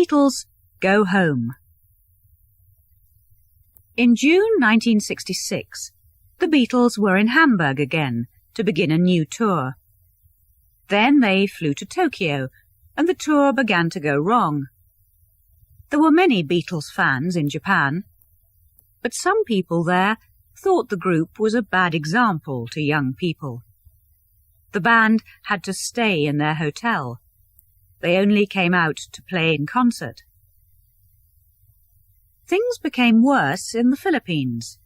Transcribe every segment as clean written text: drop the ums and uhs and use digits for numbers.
Beatles, Go Home. In June 1966, the Beatles were in Hamburg again to begin a new tour. Then they flew to Tokyo, and the tour began to go wrong. There were many Beatles fans in Japan, but some people there thought the group was a bad example to young people. The band had to stay in their hotel. They only came out to play in concert. Things became worse in the Philippines.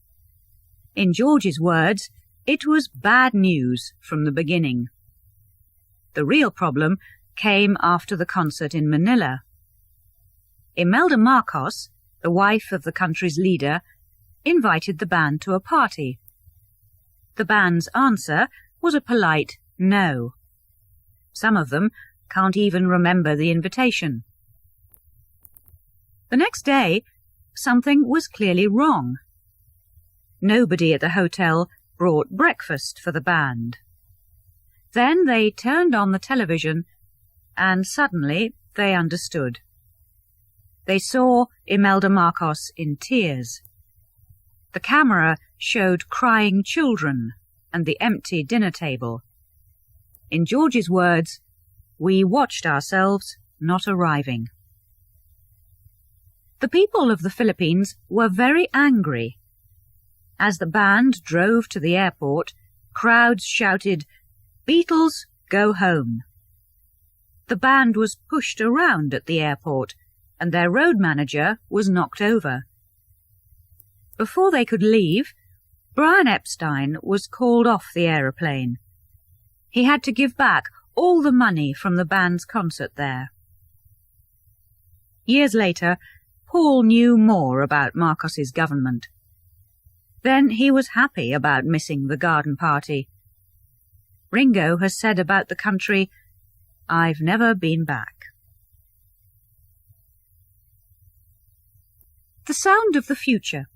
In George's words, it was bad news from the beginning. The real problem came after the concert in Manila. Imelda Marcos, the wife of the country's leader, invited the band to a party. The band's answer was a polite no. Some of them can't even remember the invitation. The next day, something was clearly wrong. Nobody at the hotel brought breakfast for the band. Then they turned on the television, and suddenly they understood. They saw Imelda Marcos in tears. The camera showed crying children and the empty dinner table. In George's words, we watched ourselves not arriving. The people of the Philippines were very angry. As the band drove to the airport, crowds shouted, "Beatles, go home." The band was pushed around at the airport, and their road manager was knocked over. Before they could leave, Brian Epstein was called off the aeroplane. He had to give back all the money from the band's concert there. Years later, Paul knew more about Marcos's government. Then he was happy about missing the garden party. Ringo has said about the country, "I've never been back." The sound of the future.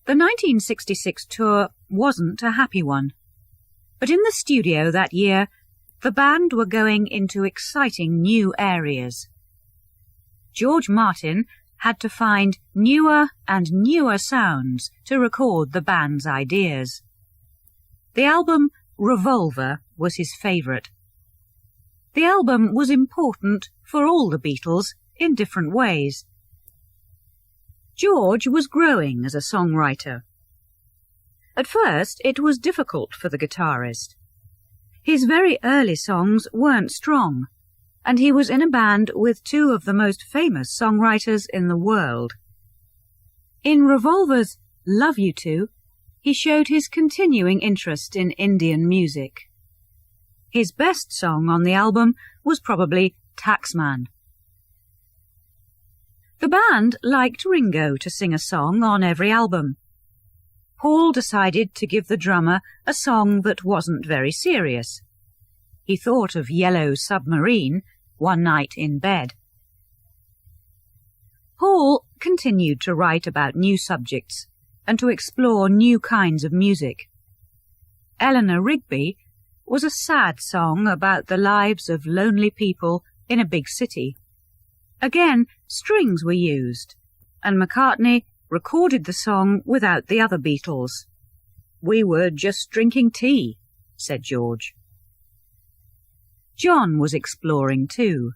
The 1966 tour wasn't a happy one, but in the studio that year, the band were going into exciting new areas. George Martin had to find newer and newer sounds to record the band's ideas. The album Revolver was his favourite. The album was important for all the Beatles in different ways. George was growing as a songwriter. At first, it was difficult for the guitarist. His very early songs weren't strong, and he was in a band with two of the most famous songwriters in the world. In Revolver's Love You To, he showed his continuing interest in Indian music. His best song on the album was probably Taxman. The band liked Ringo to sing a song on every album. Paul decided to give the drummer a song that wasn't very serious. He thought of Yellow Submarine, One Night in Bed. Paul continued to write about new subjects and to explore new kinds of music. Eleanor Rigby was a sad song about the lives of lonely people in a big city. Again, strings were used, and McCartney recorded the song without the other Beatles. "We were just drinking tea," said George. John was exploring too.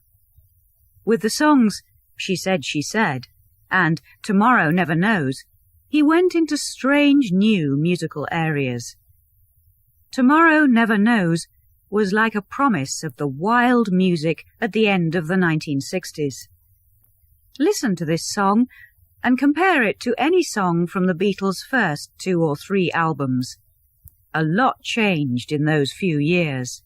With the songs She Said, She Said and Tomorrow Never Knows, he went into strange new musical areas. Tomorrow Never Knows was like a promise of the wild music at the end of the 1960s. Listen to this song and compare it to any song from the Beatles' first 2 or 3 albums. A lot changed in those few years.